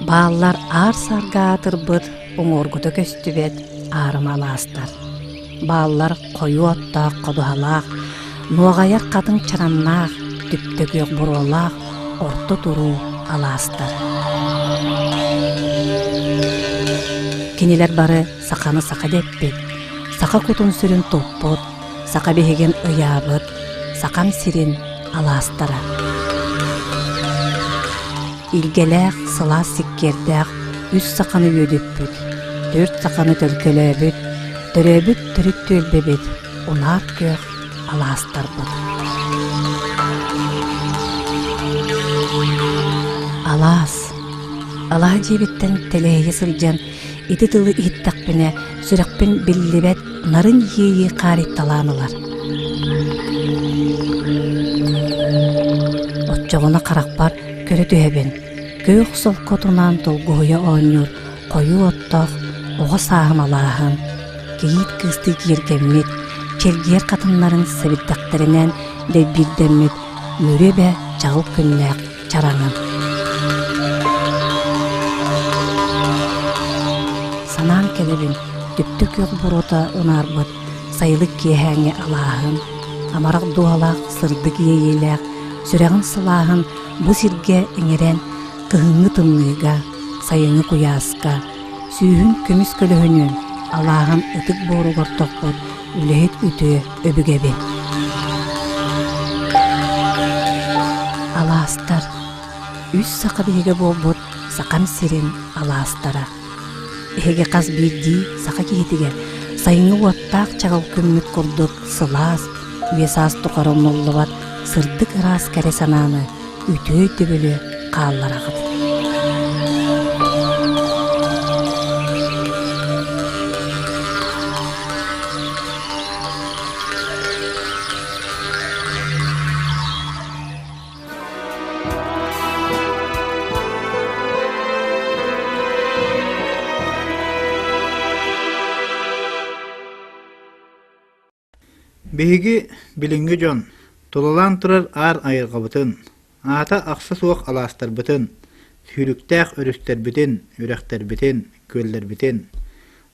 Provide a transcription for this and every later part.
Bağlar ar sargatır bıt, oңorguda köstübet, arıma alastır. Bağlar koyu otta koduhalaq, nuğayar kadın çaranlaq, tüptök yok burolaq, orta duru alastır. Kiniler barı sakanı saka deppet, saka kutun sürün topput, saka behegen ıyabıt, sakan sirin alastıra. İlgeleğ sıla sikkerdeğ, üç sakanı ödüppüt, 4 sakanı tölkölöbüt, döröbüt türüt tölbebet, onar kök alastarbıt. Alas, Allah cebitten teleğe sılcan, iti tılı ihittakbine, sürekpin billibet, narın yeyi qarit talanılar. Otçoğuna qarakbar, körü tühebin, göğük sol kotunan dolguya oynur, koyu ottaq, oğa sağın Allah'ın, geyit kısты girgemmit, çelgiyer katınların seviddaklarından de birdemmit, mürebe çağıl künlek çaranın. Sanan kelebin, düptük yok burota onarbıt, sayılık kiyehenge Allah'ın, amarak dualak sırdık yeyelek, süreğin sılahın bu sirge ingeren kıhıngı tımlığıga, sayını kuyaska, süyün kömüs kölühünün, Allah'ın ıtık boru gortokbut, ülehit ütü öbügebi. Alastar, üç saka behege bolbut, sakan sirin alastara. Ehege qaz birdi, saka kehitige, sayını vattaq çağıl kömmüt kurduk, sılas, üyesaz tuqarın olluvat, sırdık ras kere sananı, ütü dübülü qallara qıdı. Behigi bilingi jon, tolalan turar ar ayırgabıtın, ata aksa soğuk alastarbıtın, sürüktağ örüsterbitin, yürekterbitin, köllerbitin,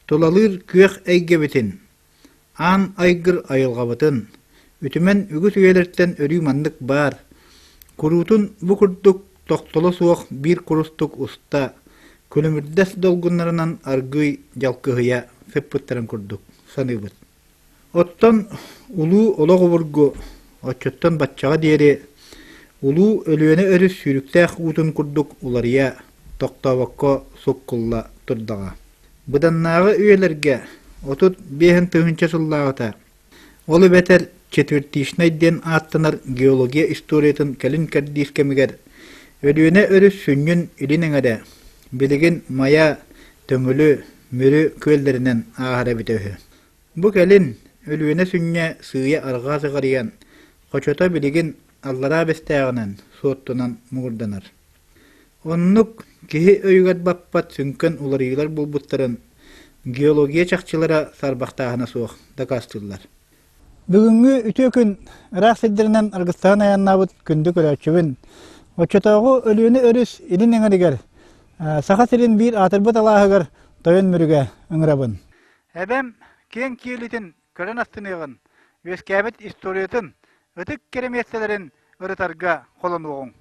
tolalır kök eygebitin, an aygır ayılgabıtın, ütümen ügüs üyelerden örümanlık bar, kurutun bu kurduk toktolu soğuk bir kurustuk usta, kölümürdes dolgunlarından argıy jalkıhıya feppıttarın kurduk, sanıbıt. Ottan ulu ola goburgu, otçottan batçağa diyeri, ulu ölüene örüs sürüktağ utun kurduk ularıya, toktavakko sokkulla turdağa. Bıdannağı üyelerge, otut behen tığınça sullağıta. Olu beter четвертишнайден аттанар geologiya istoриятын кэлин кэрдиис кемигер, ölüene örüs sünnün ilineŋere, biligin maya, töngülü, mürü köllerinden ahara bitöhü. Bu kelin, ölüene sünne sığıya arga sığarıyan, koçota biligin allara bestağınan, soğuttunan muğurdanar. Onnuk kihi öygat bappat sünken ularıylar bulbutların, geologiya çakçılara sarbaqtağına soğuk da kastırlar. Bugünkü ütökün Irak seddirinden Argıstan ayannabıt kündük ölçübün. Oçotağı ölüğünü örüs ilin eŋeriger. Sağa sirin bir atırбыт alahıgar toyun mürüge ıŋırabın. Ebem ken kiyelitin kören astınığın, öskabet istoriyatın, ıtık keremiyetselerin ırıtarga kolonuğun.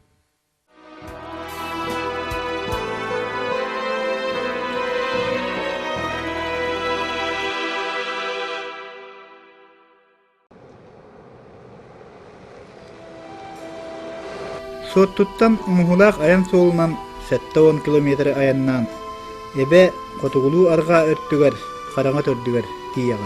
Sottuttan umuhulaq ayan soğulunan 7-10 kilometre ayannan, ebe kotugulu arga örtüger, karanga tördüger diyaga.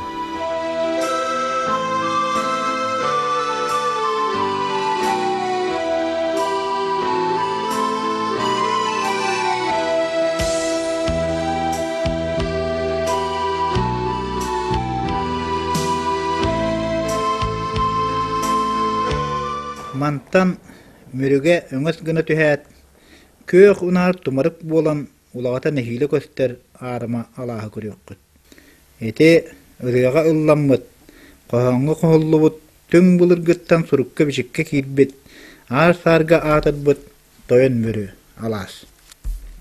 Mantan mürüge öňes gına tühät, kök unar tumarık bolan ulagata nehile köster arama alaha görüyokut. Ete ırıga ıllanmıt, qohaňy qohollubut, töň bulurguttan surukka biçikke kirbet, ar sarga atadbıt, toyun mürü alas.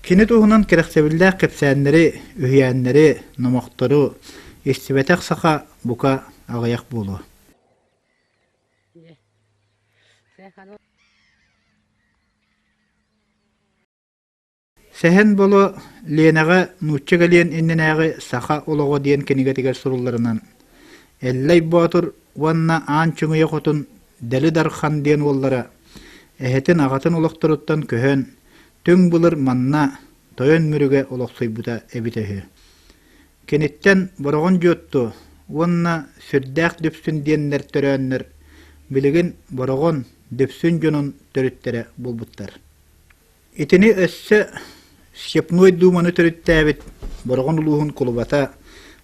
Kini tuğunan kereksebillek kepsänleri, ühýänleri, nomoktoru, istibetek saka buka ağayak bulu. Sehen bolu Lenaga nuçça gelen innenägi saka ologo diyen kiniga tiger surullarынан. Elley batur wanna ançıngı yokotun deli darxan diyen ollara. Ehetin ağatın olokturuttan köhön, tüng bulur manna, toyon mürüge oloksuйбута ebitehi. Kenitten borogon jottu, wanna sürdäk düpsün diyenler törönler, biligin borogon düpsün jonun törüttere bulbuttar. Itini össe Şepnoy dumanı törüttäbit, borogon uluhun kulubata,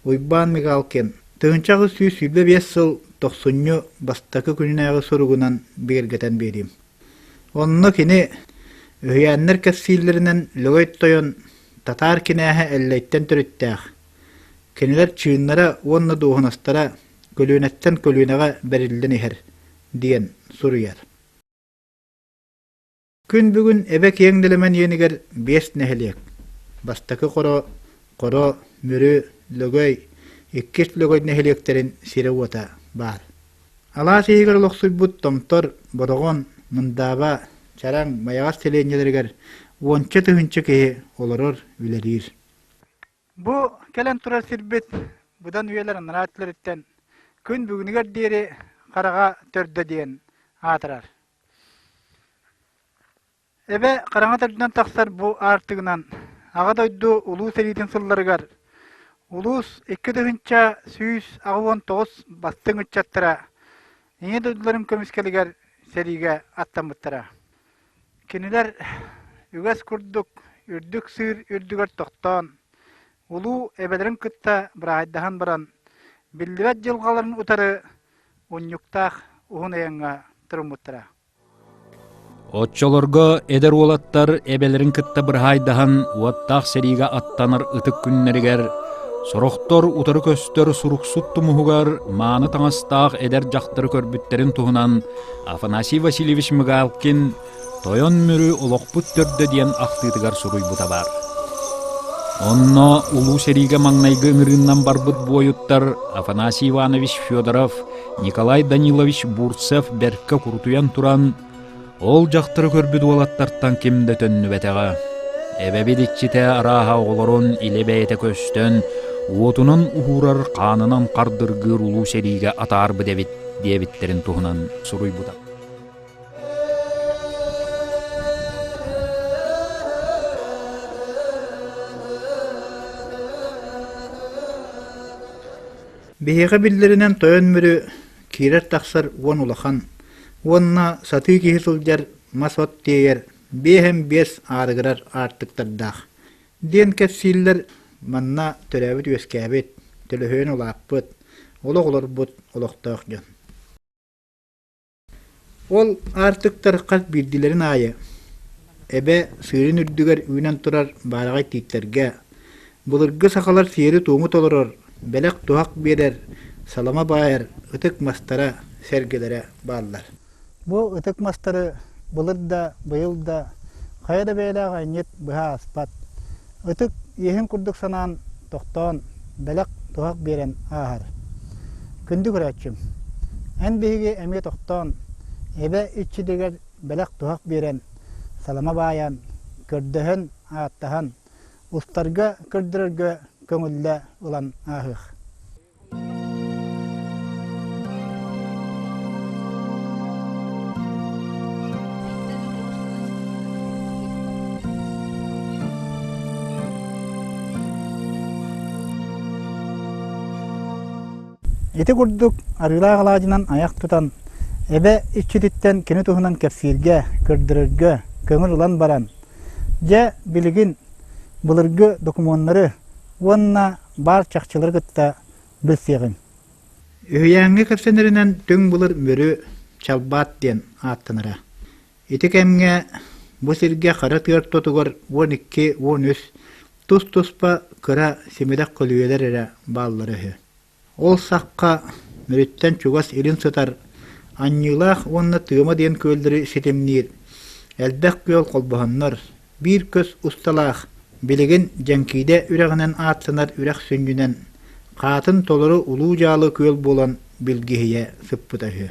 Uyban Migalken, tığınçağı süyle 5 yıl 90 bastakı gününägi sorugunan bergeten berim. Onno kini öhýänler käsillerinden löget toyon tatar kinähe elleitten törüttäg. Kiniler çığınlara onna doğunastara kölünetten kölünäge berilden iher diyen suruyar. Gün bugün ebek yeňdelemen ýeniger 5 nehelek. Bastakı koro, mürü, lögöy, ikkis lögöy neheleklerin sirewata bar. Ala siýiger loksuýbut tomtor, borogon, mındaba, çaraň, maýagas telenýelerger wonça tühünçe kehe oloror ülerir. Bu kelen turar sirbet, budan üyeler naratlaritten gün bugüniger deri karaga törde diyen atırar. Ebe karaga törden taksar bu artıgınan ağa doydu ulus elitin sıllarıgar. Ulus 2 döhünça süýüs ağıvon 9 bastın uçattıra. Ene doydularım kömüskeliger serige attamıttıra. Kiniler üges kurduk, ürdük sığır ürdüger toktan. Ulu ebelerin kıtta bırahiddahan baran. Bildibet jılgaların utarı unyuktaq uhun eýanga tırmıttıra. Otçolorgo eder olattar ebelerin kıtta bırahiddahan uattaq seriga attanır ıtık günleriger. Soroktor utarı köstör suruksut tumuhugar maany taňastaq eder jaktary körbütlerin tuhunan Afanasiy Vasilievich Migalkin toyon mürü olokput törde diyen aktytygar suruýbuta bar. Onno ulu serige maňnaýgy ıňyryndan barbıt boýuttar Afanasiy Ivanovich Fyodorov, Nikolay Danilovich Burtsev berke kurtuyan turan ol jaktary körbüt olattartan kimde tönnübetege. Ebebidikçite araha olorun ilebeyete köstön Uotunun uhurar kanınan kardırgır ulu serige atarby debitlerin tuhunan suruýbuta. Behiga billerinden toyon mürü kirer taksar won ulahan, wonna saty kihi suljar masot diýer, behem 5 arıgırar artykdardaq. Den kesiller manna törebit öskäbit, telehön ulapyt, ologlorbut olokdaqjan. Ol artyktar qat bildilerin aýy. Ebe syryn ürdüger üýnen turar baragay titlerge, bulurgy sakalar seri tuğmu toloror, belek tuhak berer, salama bayar, ıtık mastara sergilere bağlar. Bu ıtık mastarı bulurda, bayılda, kayada beyla gaynet bıha aspat. Itık yehin kurduk sanan toktan, belek tuhak beren ahar. Kündü güreçim. En bihigi emi toktan, ebe içi diger belek tuhak beren, salama bayan, kördühün ağattahan, ustarga kördürürge köngülle ulan ahık. Eti kurduk arıla galajından ayak tutan, ebe içiditten kini tuhunan kefsirge, kördürürge, köngül ulan baran. Je biligin bulurgu dokumonları wonna bar çakçıları gıtta bilsegin. Ühýängi kepsenlerinden töň bulur mürü çalbat diyen attanara. Eti kemge bu sirge kara tığır totugar 12-13 tus-tuspa kıra simidek kölüyeler ere bağları. Ol sakka müritten çugas elin sıtar, anyılaq onna tığıma diyen köldürü sitemnir. Eldek göl kolbahanlar, bir köz ustalaq, Biligin jankide üreginen atsanar ürek süngünen katın toluru ulu jalı köl bolan bilgihiye sıppıtahı.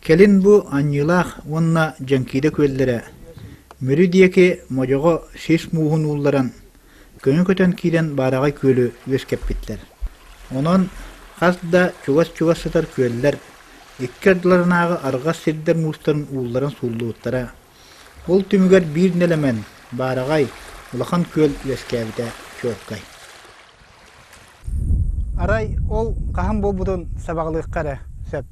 Kelin bu anyılaq onna jankide köllere mürü diyeki mojogo sis muhun ullaran könü köten kiren baragay kölü göskepitler. Onun hasda çugas satar köller ikkerdilarınағы argas sirder muhtarın uulların sulluğuttara. Ol tümüger bir nelemen baragay ulakan köl göskebite çökkay. Aray ol kahan bolbudun sabaqlıq qara söp.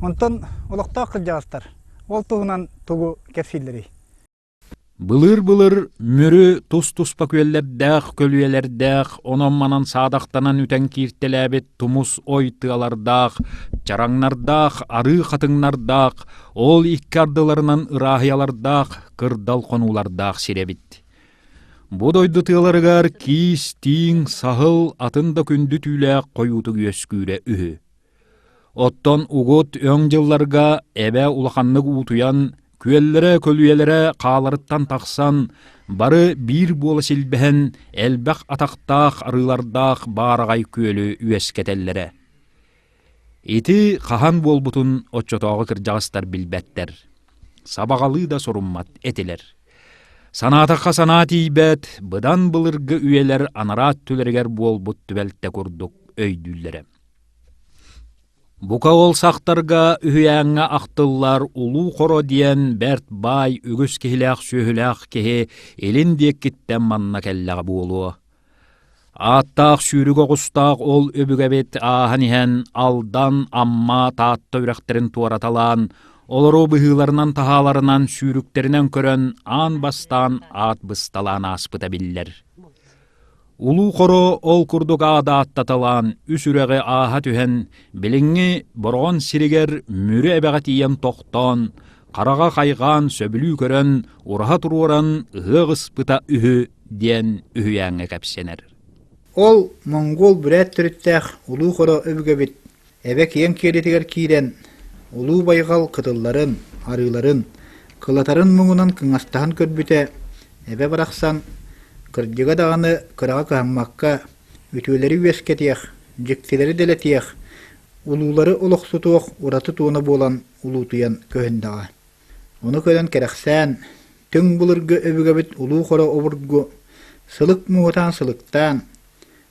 Ondan olaqta qıljağıstar. Ol tuğunan tuğu kepsilleri. Былыр мөрү тус-туспа көллердәк, көлүелердәк, онон манан саадактанан үтен киртеләбет тумус ой тыалардак, чараңнардак, ары хатыңнардак, ол иккардыларынан ырахиялардак, кырдал конуулардак сиребит. Бу дойду тыаларыгар кис, тиң, сахыл, атын да күндү түүләк коюуту көскүүрэ үһү. Оттон угут өң жылларга эбе улаханнык уутуян, күеллere көлүелere кааларыттан тақсан, бары бир буола силбэһэн элбэх атақтаах арылардаах баарагай күөлү үэскетеллере. Ити хахан болбутун отчотоогы кыржагыстар билбэттер. Сабагалы да соруммат этилер. Санаатакка санаат ийбэт, быдан былыргы үелер анараат түлергер болбут түбэлтте курдук өйдүллере. Бука ол сақтарға үхіяңа ақтыллар улу қоро диен бәрт бай үгіс кехіләқ сөйіләқ кехе елін дек кеттен манна кәлләғ болуы. Аттақ сүйрігі құстақ ол өбігәбет ағын ихен алдан амма таатты үрәқтерін туараталан, олару бұхыларынан тахаларынан сүйріктерінен көрін ан бастан ат бысталан аспыта биллер. Улу қоро ол күрдік ада аттаталан, үсүрәғі аға түхен, біліңі бұрған сиригер мүрі әбәға тиен тоқтан, қараға қайған сөбілі көрін, ұраға тұруыран ғығыс бұта үхі ден үхіяңы кәпсенер. Ол монгол бүрәт түріттәқ улу қоро өбігәбет, әбәк ең керетігер кейрен, улу байғал қытылларын, арыларын, қылатарын мұңынан кыңастағын көрбіте, әбә барақсан, кырдыга дағаны кыраға кахаммаққа үтүүлері үескетиях, жіктелері делетиях, улулары олықсутуық ураты туыны болан улутуян көхіндаға. Оны көден керақсан, түң бұлырғы өбігабіт улу қора обыргу, сылық мұғытан сылықтан,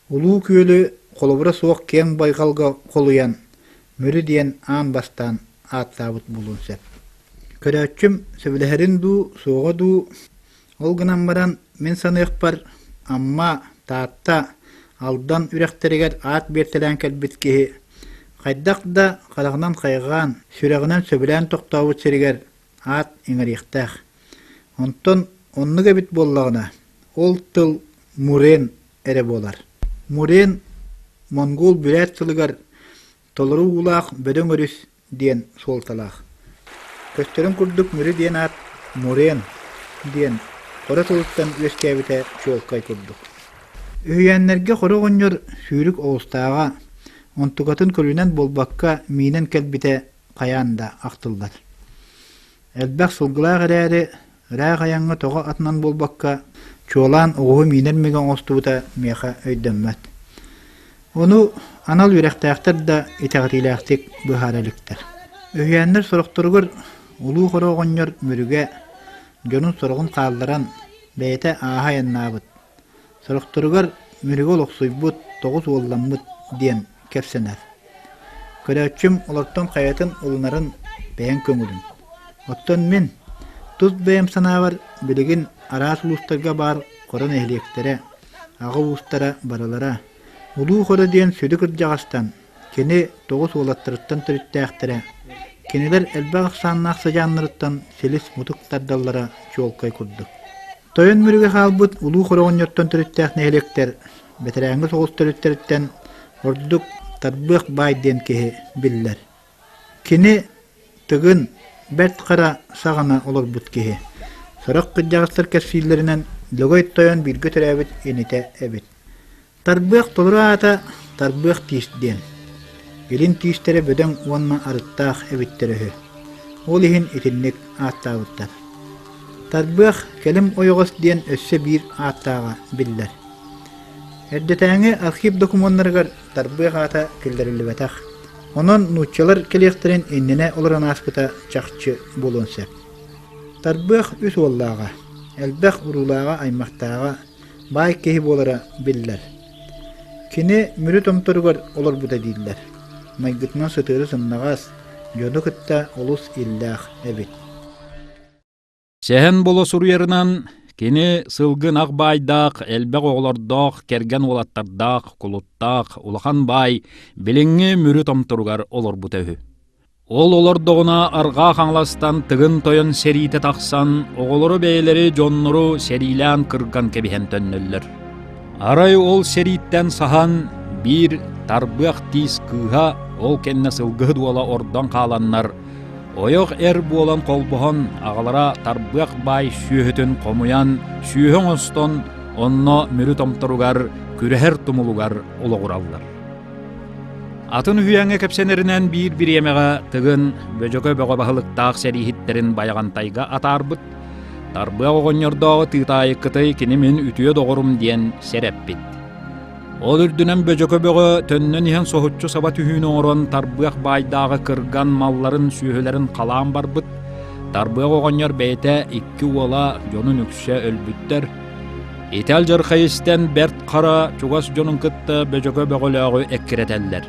улу күйелі қолыбыра суық кен байғалға қолуян, мүрі диен ан бастан аттабыт болуын сәп. Көрәтчім сөбіләхерін ду, соға ду, олғынан баран мен саныйық бар, амма таатта алдан үрәқтерегер ат бертелән кәлбіткеһі. Қайдақ да қалағынан қайған, сүрәғынан сөбілән тоқтауыт серегер ат еңіріқтәқ. Онтон онны кәбіт боллағына, ол тыл мурен әрі болар. Мурен монгол бүрәт сылығар, толыру улақ бөдің өріс ден сол талақ. Көстерін күрдік мүрі ден ат мурен ден қора тұлыттан өскәбіте чолқай күрдік. Үйәнлерге қора ғыныр сүйрік оғыстаға, онтуғатын көрінен болбаққа мейнен кәлбіте қаянда ақтылдар. Әлбәқ сылғылақ әрәрі рәғ аяңы тоға атынан болбаққа чолан оғы мейнен меген оғыстуыта меха өйденмәт. Оны анал үрәқтәқтір да итәғатиләқтік бұхараліктер. Үйәнлер сұрықтырғыр ұлу қора ғыныр мүріге Жонун сорғын қалдыран бәйті аға яннабыт. Сұрықтырғар мүрігі олықсуйбыт, тоғыз олламыт ден кепсенер. Көрәтчім оларттан қаятын ұлынарын бәйін көңілін. Оттан мен тұз бәйім санавар білігін арас ұлыстарға бар қоран әхлектері, ағы ұлыстара баралара. Ұлу қоры ден сөді кірджағастан, кені тоғыз олаттырыттан түріттәқтірі. Кенелер әлбәқ ақсаннақ сажанларыттан селес мұтықтардаллара чолқай күрдік. Тойын мүріге қалбыт ұлу қорағын йоттан түріттәқ нәйлектер, бәтірәңгі соғыз түріттеріттен ордық тарбық бай ден кеhe биллер. Кені тығын бәрт қара сағана олар бұт кеhe. Сұрық қыджағыстар кәсфейлерінен лөгөй тойын біргі түрәбіт енете әбіт. Тарбық толыра ата тарбық тиіс ден. Елін түйістері бөдің онна арыттақ әбіттерігі. Ол ехін етінлік аттабыттар. Тарбых келим ойоғыз ден өссө бир аттаға биллер. Эрдетәңі архив документтарыгар тарбых ата келдерилибетах. Онон нуччалар келектерин иннене оларан аспыта чакчы болунсеп. Тарбых үс оллаға, әлбәх урулаға аймақтаға бай кеһи болара биллер. Кини мүрү томторугар олар бута дейдилер. Майгытынан сытыры сымнагас, жөді кытта олус иллах эбит. Сәһен боло суруярынан кини сылгын ақ байдақ, әлбәқ оғлардақ, керген олаттардақ, кулуттақ, улахан бай, билинги мүрү томторугар олар бутөһү. Ол олардығына арға қаңластан тыгын тойын серийте тақсан, оғылыры бәйлері жонныру серийлән кырган кебихен төннөллөр. Арай ол серийттен сахан бир тарбық тиз кыға ол кенне сылгы дуала ордан қаланнар. Ойық болан қолбуған ағалара тарбық бай сүйөтін қомуян, сүйөң остон онно мүрі томторугар, күрәһер тумулугар олығыраллар. Атын хүйәңе кәпсенерінен бір емеға тыгын бөжөкө бөғі бағылықтақ сәрихиттерін баяған тайға атарбыт, тарбы оғынердағы тытайы кытай кенемен үтіе доғырым ден сәрәппет. Ол үрдінен бөжөкө бөғі төннен иен соғытчу саба түйін оңырын тарбық байдағы кырган малларын сүйілерін қалан барбыт, тарбы оғынер бәйті икки ола жонын үксе өлбүттер. Итәл жарқайыстен бәрт қара чугас жонын кытты бөжөкө бөғіліғі әккіретәлдер.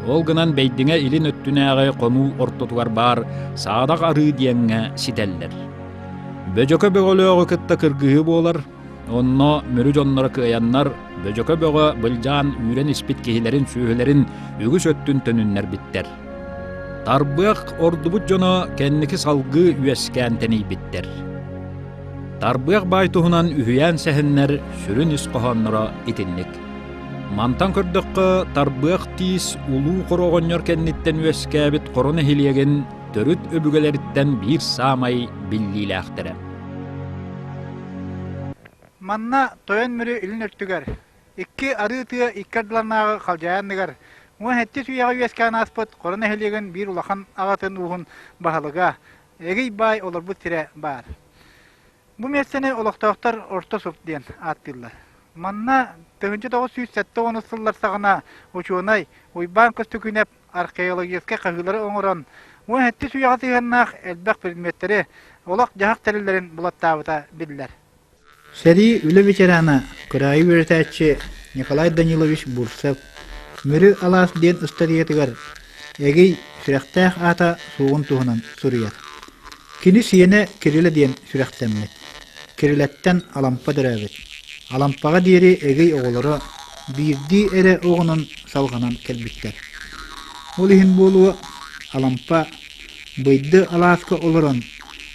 Ол гынан бәйдіңе илин өттінәғі қону ортотуар бар, саадақ ары диеңе сителлер. Бөжөкө бөғіліғі кытта кыргығы болар, онно мүрі жоннары кыяннар, бөжөкө бөғі бұлжан үйрен іспит кейлерін сүйілерін үгіс өттін төніннер биттер. Тарбық ордубут жоно кәннікі салғы үйескән тәней биттер. Тарбық байтуғынан үйен сәхіннер сүрін ісқоғанныра итіннік. Мантан көрдіққы тарбық тиіз улу қороғынер кәнниттен үйескәбіт қорын әхилеген төрүт өбүгелеріттен бір самай биллиләқтірі. Манна тоян мүрі илін өрттігер. Икки арытыя иккардыларнағы қалжаянныгар. Уан хетті сүйяға үйескән аспыт қорын әхилеген бір улахан ағатын уғын бағалыға. Эгей бай олар бұт тире бар. Бу мерсені олықтауқтар орта сұп ден аттылар. Манна 1907 онысылар сағына учуынай уйбан көсті күнеп археологияске қағылары оңыран. Уан хетті сүйяға тиғаннақ әлбәқ предметтері олақ жағақ тәрілерін бұлаттауыта білдер. Сәри үлі ветерана, күрайы өртәтші Николай Данилович Бурсов, мүрі алас ден ұстариетігер, әгей сүрәқтәқ ата суғын туғынан сұрыяр. Кені сиене Кирилі ден сүрәқтәммет. Кирилеттен алампа дөрәбет. Алампаға дейірі әгей оғылары бірді әрі оғының салғанан кәлбіттер. Ол ехін болуы алампа бұйды аласқы олырын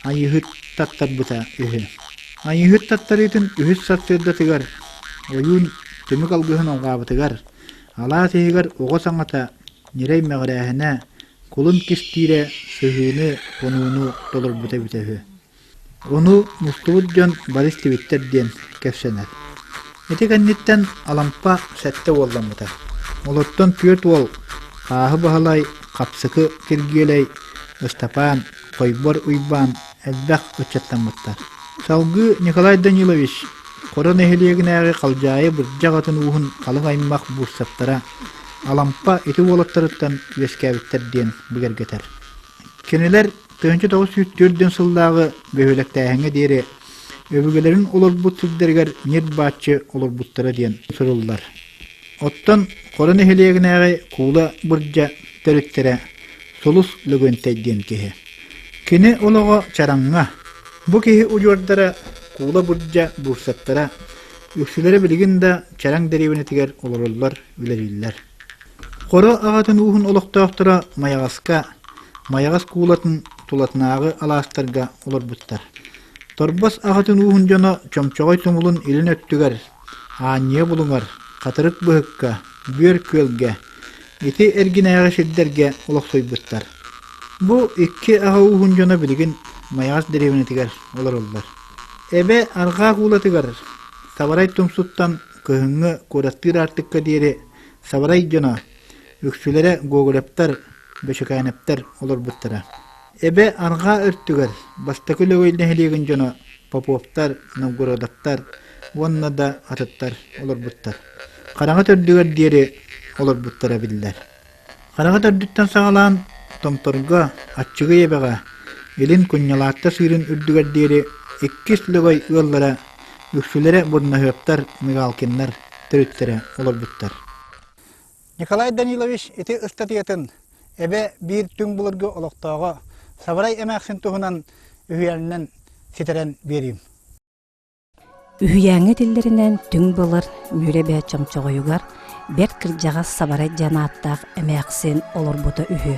айығыт таттар бұта үхі. Айығыт таттарытын үхіс сатсырды тігар, ойын түмік алғығын оғабы тігар, алас егер оғы саңата нерей мәғірәхіне кулын кестире сыхыны онуыну толыр бұта бүтәхі. Оны мұстылыд жон барыс тевиттерден кәпсенер. Эти кәннеттен алампа сәтті олдан бұта. Олоттон пүрт ол қағы бағалай, қапсықы кергелей, Остапан, қойбор уйбан, әлбәқ өтчеттен бұттар. Салгы Николай Данилович қорын әхілегін әғі қалжайы бұрджағатын уғын қалың аймақ бұрсаптара алампа еті олаттарыттан өскәбіттерден бүгергетер. Кенелер 1904 сылдағы бөхіліктәхіңі дейірі өбігелерін олар бұт сүрдергер нер бачы олар бұттары ден сұрылдар. Оттан қорын әхілегін әғі қуыла бұрджа төріттері солыс лөгөнтәйден кеге. Кені олығы чараңға Бу кеһи уҗордара кула бурҗа бурсаттара үксүләре билигинда чараң дәребене тигәр олоруллар үләрилләр. Кора агатын уһун олоктоктора маягас кулатын тулатнагы аластарга олор буттар. Торбас агатын уһун жана чомчогой тумулун илин өттүгәр. Ание булуңар, катырык быһыкка, бөр көлгә, ити эргинәгә шиддәргә олоксой буттар. Бу икки ага уһун жана билигин Маягас деревіне тігер олар олар. Эбе арға кула тігер. Сабарай тумсуттан көхіңі көраттыр артыққа дейірі сабарай жона үксілері гоғылептар, бөшікайнептар олар бұттыра. Эбе арға өрттігер. Бастакүлі өйліне хелеген жона Popovtar, Novgorodaktar, Wonna da atıttar olur buttar. Karağa tördüger diyeri olur buttara biller. Karağa tördükten sağalan tomtorga, açıgı yebeğa, elin kunyalatta suyurun ürdüger diyeri ikkis lögoy yollara, üksülere burna höptar, migalkinler, törüttere olur buttar. Nikolay Danilovich iti ıstatiyatın ebe bir tüm bulurgu oloqtağı Sabaray emäksin tuhunan ühüyerinden siteren beriyim. Ühüyäňe dillerinden tüň bulur mürebe çamçoğuyugar, ber kırjağa Sabaray janaattaq emäksin olur buta ühü.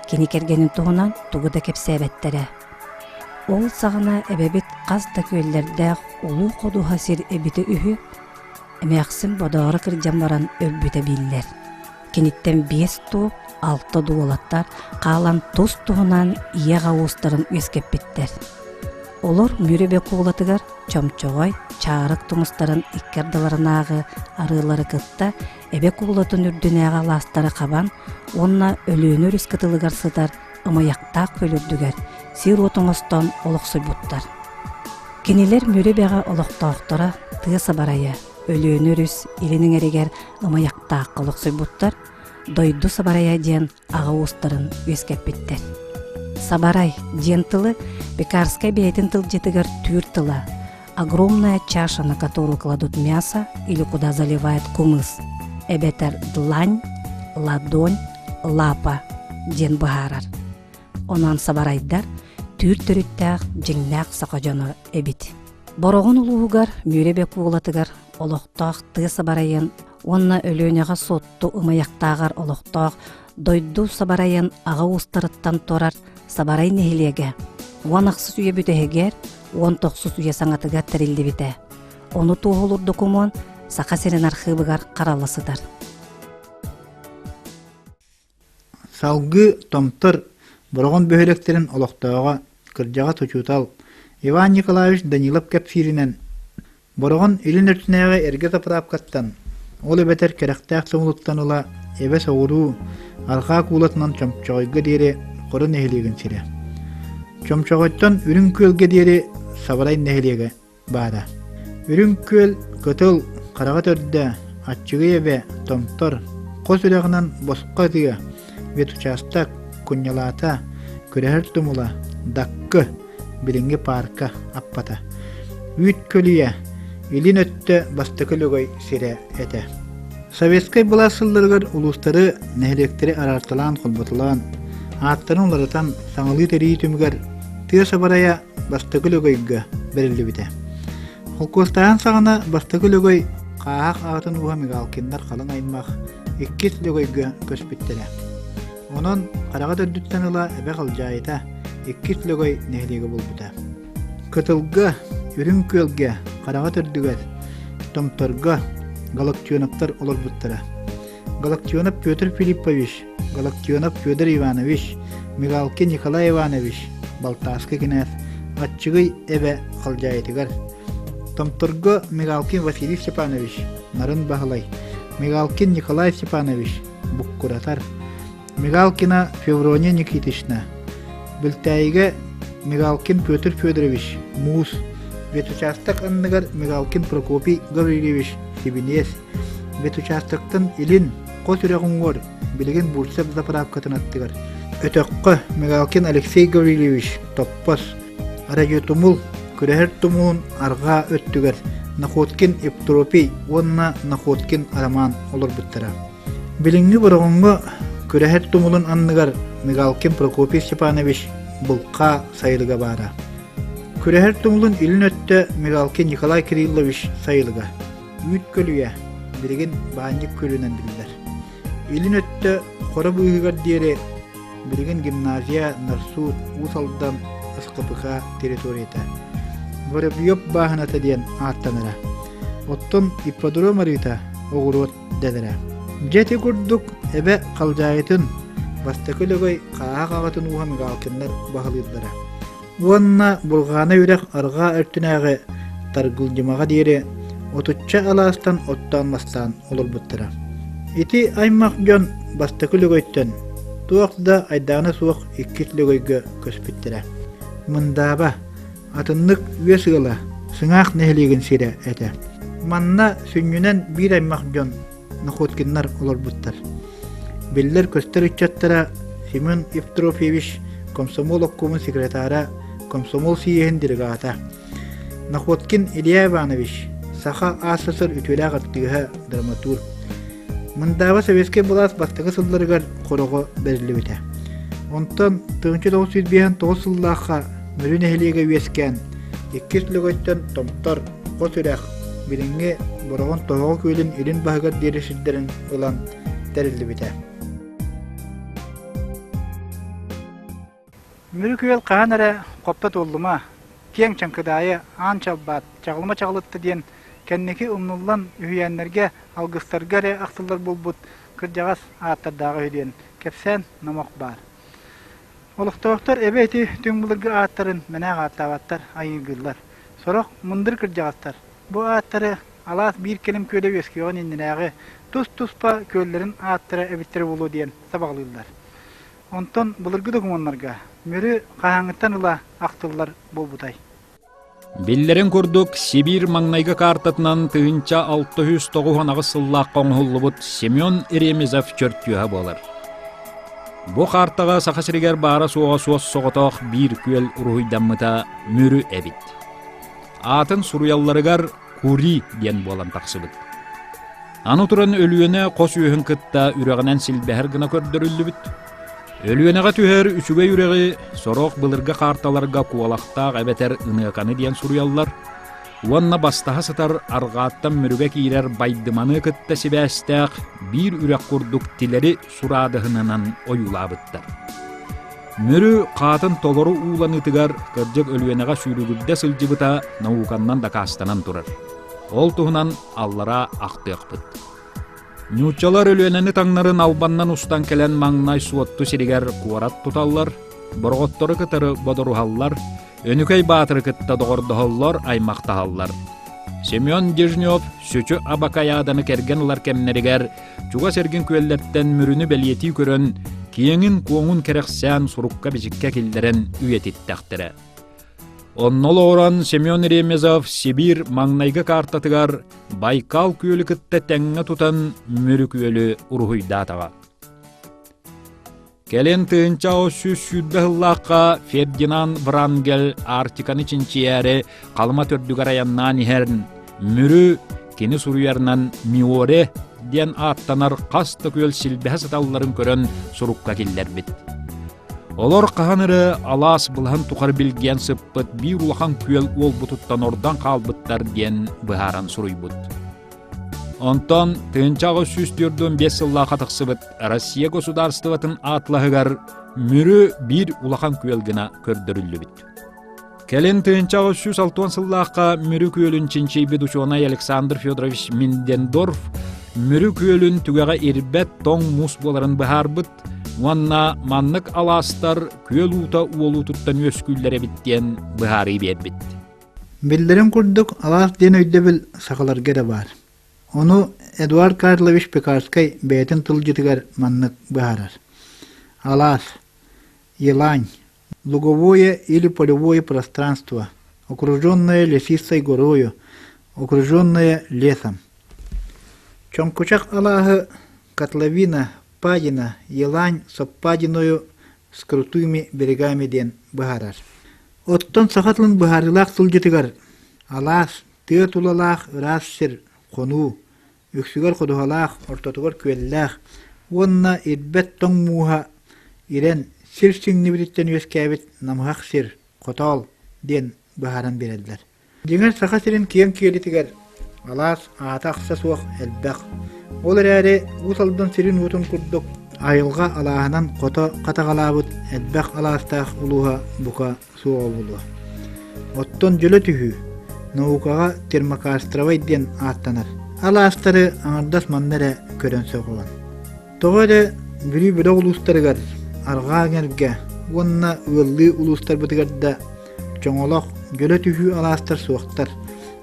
Kini kergenin tuhunan tuguda kepsebettere. Ol sağına ebebit qazda köllerde ulu qodu hasir ebite ühü, emäksin bodağırı kırjam baran ölbüte biller. Kinitten 5 tuğ, 6 duolattar, qalan tuz tuğunan iye gavustарын üskep bitter. Olur mürebe kuğulatıgar, çomçoğay, çağırık tumusların ikkardalarınağı arıları kıtta, ebe kuğulatın ürdünäge lastары qaban, onna ölüünü rüskatılıgar sıdar, ımayaqtaq kölürdüger, sir otuňoston oluqsuy buttar. Kiniler mürebeğe oloqtaqtara tığ Sabaraya, ölüünü rüs ilinin eriger ımayaqtaq oluqsuy buttar, doydu Sabaraya diyen ağustарын üskep bitter. Sabaray диен тылы пекарская бейтин тыл жетигер тюр тыла. Огромная чаша, на которую кладут мясо или куда заливают кумыс. Эбетер длань, ладонь, лапа диен бахарар. Онан Сабарайдар тюр түрүттәк жеңнәк сақажаны эбит. Борогон улуугар мюребе куулатыгар олоқтақ тыы Сабарайын, онна өлөөнеға сотту ымаяқтағар олоқтақ дойду Сабарайын аға устарыттан торар Сабарай нехилеге. Он ақсыз үйе бүтегер, он тоқсыз үйе саңатыға тәрілді біте. Оны туғылыр докумон сақа серен архивыгар қаралысыдар. Салгы томтыр борогон бөһөлектерин олоқтауға кыржаға тучутал Иван Николаевич Данилов кәпсиринен борогон илин өртінәге эрге тапырап каттан ол эбетер керектәк соңлуттан ыла эбе соғыру арқа кулатынан чомчоғайга дере қоры нехилеген сире. Чомчоғайттан үрін көлге дере Сабарай нехилеге бара. Үрін көл көтіл қараға төрді атчығы ебе томтор қос үрәғынан босқа тыға вет участак күнялата көрәһір тұмыла даққы билинге парка аппата. Үйт көліе илин өтті бастықы лөгой сире әті. Советскай бұла сылларғар улустары нәхілектері арартылан қолбатылан, аттарын оларытан саңылы тәрейі түмігер тыа Сабарая бастықы лөгойға берілі біте. Холкостаған сағына бастықы лөгой қағақ ағытын уға мегалкендар қалың айнмақ еккес лөгойға көспіттері. Онын қараға төрдіттен ұла әбе қалжайыта еккес лөгой нәхілегі бол біте. Көтілгі, үрін көлге қараға төрдігер, томторға Галактионовтар олар бұттара. Галактионов Петр Филиппович, Галактионов Федор Иванович, Мигалки Николай Иванович, Балтаскы кенәс, атчығый әбе қалжайытығар. Томторға Мигалкин Василий Степанович, нарын бағылай, Мигалкин Николай Степанович, бұққыратар. Мигалкина Феврония Никитична, Білтәйге Мигалкин Петр Федорович, Мус, ветучастак анныгар Мигалкин Прокопий Гаврилевич, Сибинес, ветучастактан илин қос үрәғыңғор, білген бурсап запырап қатынаттығар. Өтөққы Мигалкин Алексей Гаврилевич, Топпас, Радиотумул, Күрәһір тумуын арға өттігер, Находкин Эптропий, онна Находкин Араман олар бұттара. Біліңгі бұрғыңғы Күрәһір тумулын анныгар Мигалкин Прокопий Степанович бұлқа сайылыға бара. Күрәһір тумулын илин өтті Мигалкин Николай Кириллович сайылыға. Үйт көлüе, білген бағанжық көлінен білдер. Илин өтті қора бұйығар дере, білген гимназия Нарсуд Усалдан Асқапыға территорията. Воробьев бағыната ден аттаныра. Оттон ипподром арыта оғырот дәдірі. Жеті күрдік әбе қалжайытын, бастықы лөгой қағақ ағатын уға мигалкенлер бағылыдыра. Уанна бұлғаны үрек арға өртінәғі таргылжымаға дере, отучча аластан оттанмастан олар бұттыра. Ити аймақ жон бастықы лөгөйттен, туақда айдағына суық иккет лөгөйгі көспіттіра. Мұндаба, atınlık üye sığla, sığaq nehliğin sire ete. Manna sünnünen bir aymaq jon naxotkinlar olur buttar. Biller köster içattara Semyon Evtrofyevich komsomol okkumun sekretara, komsomol siyehin dirigata. Naxotkin Ilya Ivanovich saha asasır ütüle qattığı dramaturg. Mındava Sovetske bulas bastığı sıllarıgar qoroğu berilli bite. Ondan 1909 yıllaqa mürün ehliğe üyesken 200 lögötten tomtar qosürək biringe boroğun toğu köylün ilin bahıgar derişidlerin olan derilli bite. Mürü köйл qahanara qoptat olduma, kiyen çankıdayı an çalbat, çağılıma çağılıttı diyen kendiki umnullan ühüyenlerge algıstargare aqsıllar bulbut kırcağız ağattardağ hüdiyen kepsen namak bar. Oluqtoqtar ebeyti tüm bulurgu ağattarın menaq ağattavattar ayıgıllar. Soraq mundur kırcağıztar. Bu ağattары alas bir kelim köyle veskiyon indinäge tus-tuspa köllerin ağattara ebittiri bulu diyen sabaqlıylar. Ondan bulurgu dokumanlarga mürü qahanıttan ula aqtıllar bulbutay. Billerin kurduk Sibir magnayga kartatынан tığınça 609 sıllah qoңhullubut Semyon Eremezov çörtüha bolar. Bu kartaga sakasiriger bara soğa soğotoq bir köl uruhuydanmıta mürü ebit. Atın suruyallarıgar Kuri diyen bolan taqsıbıt. Anu turan ölüyene qos ühün kıtta üreğinen silbeher gına kördürüllübüt. Ölüyeneğe tüher üçüge yüreği soroq bılırga kartalarga kuvalaqtaq ebeter ınıqanı diyen suruyallar. Uanna bastaha sıtar argaattan mürüge kirer baydımanı kıtta sibästaq bir ürek kurduk tileri suradığınanan oyulabıttar. Mürü qatın toloru uğlanıtıgar kırcık ölüyeneğe sürügüdde sılcıbıta navukandan da kastanan turar. Ol tuhunan allara aqtıqpıt. Nüçalar ölüyeneni taңнарын albannan ustan kelen maŋnay suottu siriger kuarat tutallar, borgottoru kıtırı bodoruhallar, önükey batırı kıtta doğordohallar aymaqtahallar. Semyon Dejnyov söçü abakayadanı kergen ular kemneriger, çuga sergin köyellerden mürünü beliyeti körön, kiyenin kuoŋun kereksen surukka bisikka kilderen üyetittaqtire. Onnol oran Semyon Eremezov Sibir maŋnayga kartatıgar Baykal köyülü kıtta teŋŋe tutan mürü köyülü uruhuydataga. Kelen tığınça o süs südde hıllaqqa Ferdinand Wrangel Arktikany çinçiyeri qalma tördügar ayannan ihern mürü kini suruyarnan Miore diyen attanar qasta köl silbehe satalların körön surukka killerbit. Olor qahanırı alas bılhan tuqar bilgen sıppıt bir ulahan köl ol bututtan ordan qalbıttar diyen bıharan suruybut. Ondan tığınçağı süstürdüğün 5 yılla qatıqsıbıt Rossiya gosudarstvatın atlahıgar mürü bir ulahan köl gına kördürüllübüt. Kelen tığınçağı süs 6 yıllaqqa mürü kölün çinçeybi duşonay Aleksandr Fyodorovich Mindendorf mürü kölün tügağa irbet toң mus boların bıharbıt, Wanna manныk alastar köl uta uolu tuttan ösküllere bittiyen bıhari berbit. Billerin kurduk alas diyen öyde bil sakalar gere var. Onu Eduard Karlovich Pekarskay beytin tılcıtıgar manныk bıharar. Alas, Елань, луговое или полевое пространство, окруженное лесистой горою, окруженное лесом. Чоңкучак алахы котловина, падина, Елань с оппадиною с крутыми берегами ден быхарар. Оттон сахатлын быхарылах сылжытыгар, алас, тыа тулалах ырассыр, кону, үксүгар кодухалах, ортотугар күеллах, онна ирбет тоң муха, ирен сир сиңнибириттен өскәбит намхақ сир, котол, ден быхаран берелдер. Деңер саха сирин киен киелитигар, алас, атақса суақ әлбәқ. Ол әрі ұсалдан сирин ұтын күрдік, айылға алағынан қото қатағалабыт әлбәқ аластақ ұлуға бұқа суға болуға. Оттон жөлі түхі, наукаға термокастравай ден аттанар. Аластары аңырдас маннары көрін соғылан. Тоғады бүрі бүді ұлыстарығар, арға аңерге, онына ұлы ұлыстар бұтығарда жоңолақ жөлі түхі аластар суақтар,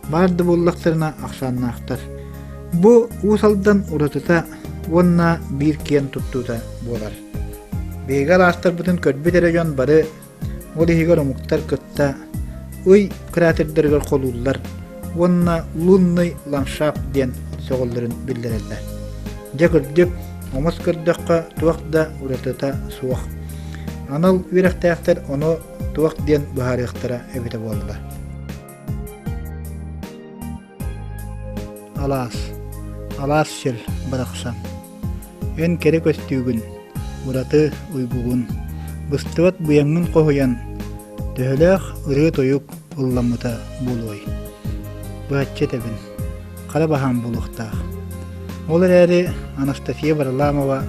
барды боллақтарына ақшанына ақтар. Bu usaldan uğratıta onna bir kiyen tuttuta bolar. Begal astar bütün kötbü derejon barı oli higar umuktar kıtta Oy kraterlerger kolullar, onna lunny landskap diyen soğulların bildirirler. Jakırdık, omos kırdakka tuakda uratata suaq. Anal virektäktär onu tuak diyen buharıqtara ebite boldular. Alas şil bıraksan. En kerek östügün, uratı uygugun, bıstıvat buyangın qohuyan, töhölək ırığı toyuk ullamıta buluy. Bıhatçı tebin, qara bahan buluqtaq. Olar äri Anastasiya Varlamova,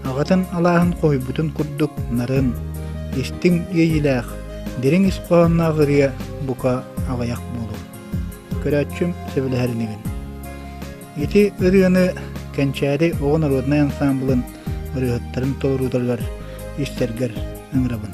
ağatın Allah'ın qoybutun kurduk narın, istin yeyiləq, derin isqoğanna ağırıya buka ağayak bulu. Köräçüm sebiləhərinigin. Iti ırığını kençäri oğun arudna ensemblın ırığıttарын toğrudarlar, isterger ıngırabın.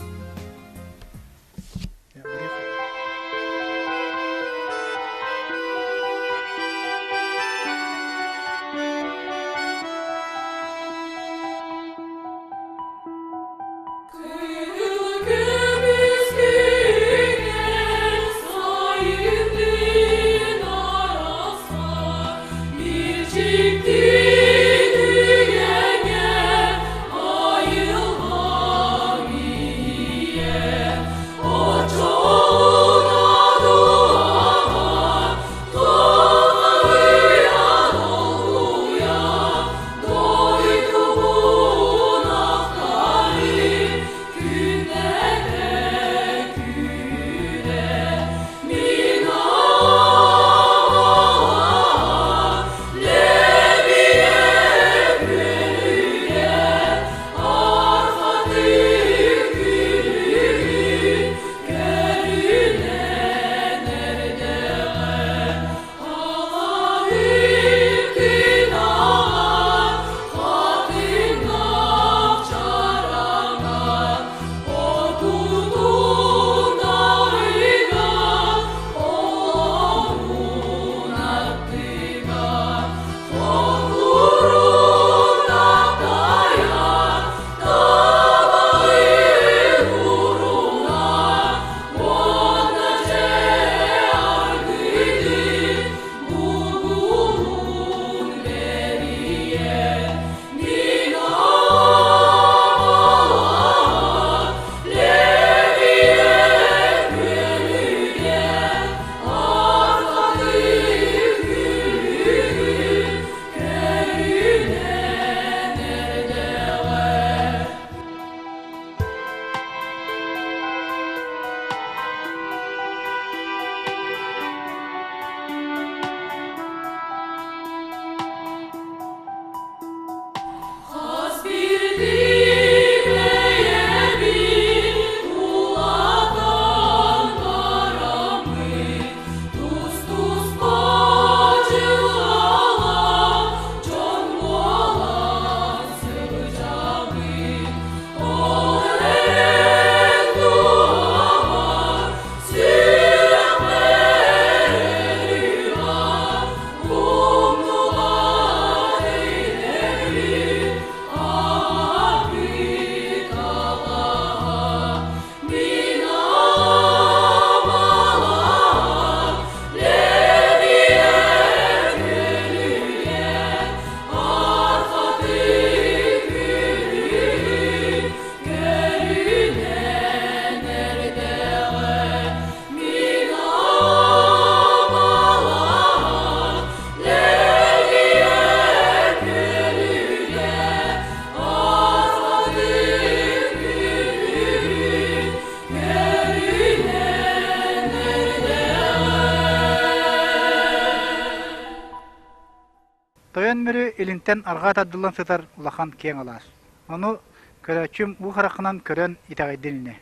Toyan mürü ilinten argat addılan sıtar ulakan keң alas. Onu köröçüm bu harakınan körön itagidiline.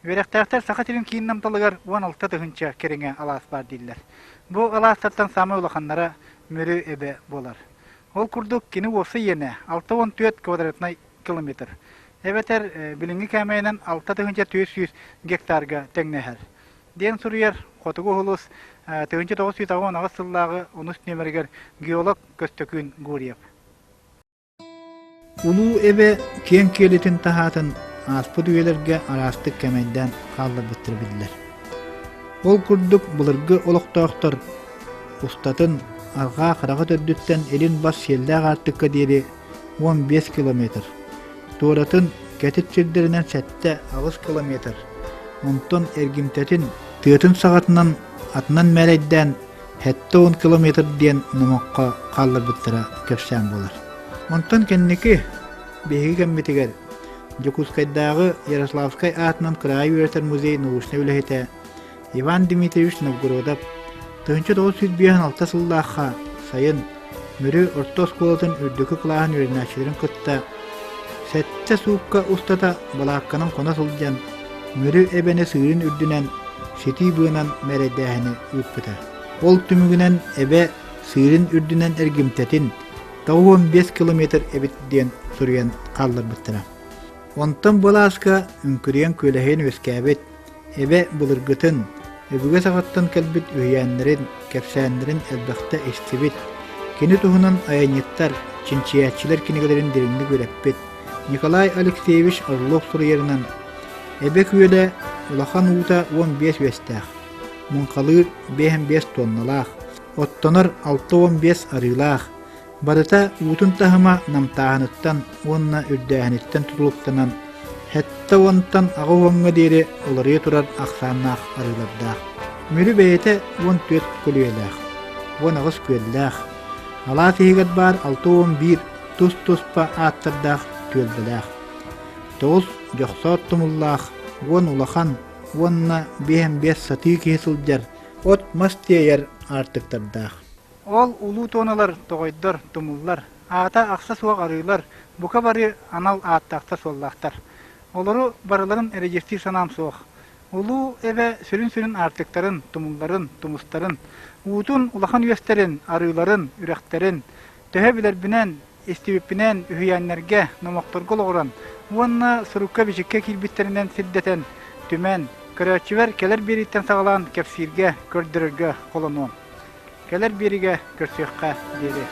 Verektäktär sakat ilin kiin namtalıgar 16 tığınça kerenge alas bar diller. Bu alastartan samı ulakanlara mürü ebe bolar. Ol kurduk kini olsa yene 6-14 kvadratnay kilometr. Ebeter bilingi kämeýenen 6 tığınça 200 gektarga teňneher. Den suruyar qotugu hulus tığınça 900 ağın ağız sıllağı onun üstünemerger geolog köstökün Guryev. Ulu ebe keň kelitin tahatın aspı düyelerge arastık kemenden kallar bitirbildiler. Ол курдук былыргы олоқтоохтор устатын арга карага төрдүттен элин бас селдәг артыкка дири 15 километр. Тууратын кәтит чирдеринен сәтте 6 километр. Онтон эргимтетин тыатын сагатынан атынан мәрәйдән хәтте 10 километр диен нумакка каллар биттера кепсән булар. Онтон кеннеки беги кеммитигер Жокускайдагы Ярославскай атынан край юртер музей научный үлехете Иван Дмитриевич Новгородов 1906 сыллаха сайын мөрү орто школатын үрдүкү клаһын үрнәчилерин кытта сәтте суукка устата балакканын кона сылжан мөрү эбене сыырын үрдүнен сети быынан мередәһини үппүтә. Ол түмүгүнен эбе сыырын үрдүнен эргимтетин 15 километр эбиттен сурыян каллар биттера. Онтон баласка үңкүрен көлөһен өскәбит эбе булыргытын эбүгө сагаттан кэлбит үйәннерин кепсәннерин элбәхтә истибит кини туһунан аянеттар чинчиячилер кинигелерин диринди көрәппит Николай Алексеевич Орлов сурыерынан эбе күеле улахан ута 15 вестах мункалыр 5 тонналах оттонор 6-15 арылах барыта утун тахыма намтааныттан онна үрдәһиниттен тутулуктанан хәтта онтан агыуңга дире олары турар аксаннах арылабдах мүрү бейте 14 көлүелах вонагыс көллах ала тегет бар 6-11 тус-туспа аттырдах төлбелах тоғыз жоқсор тумуллах вон улахан вонна 5 саты кесылжар от мастиер артыктардах. Ол улуу тоналар тоғойдор тумуллар ата акса суак арыйлар бука бары анал аттакта соллахтар. Олары барыларын эрежести санам соқ. Улуу эбе сүрүн артыктарын, тумулларын, тумустарын, уутун улахан үестерин, арыйларын, үректерин, төһө билербинен, истибиппинен, үһүйәннерге, номокторгол оғыран, уанна сұрукка бишикке килбиттеринен сиддетен, түмен, көрөчүвер келер бериттен сағалан кепсирге, көрдірірге қолонуын. Келер бериге көрсөкқа деді.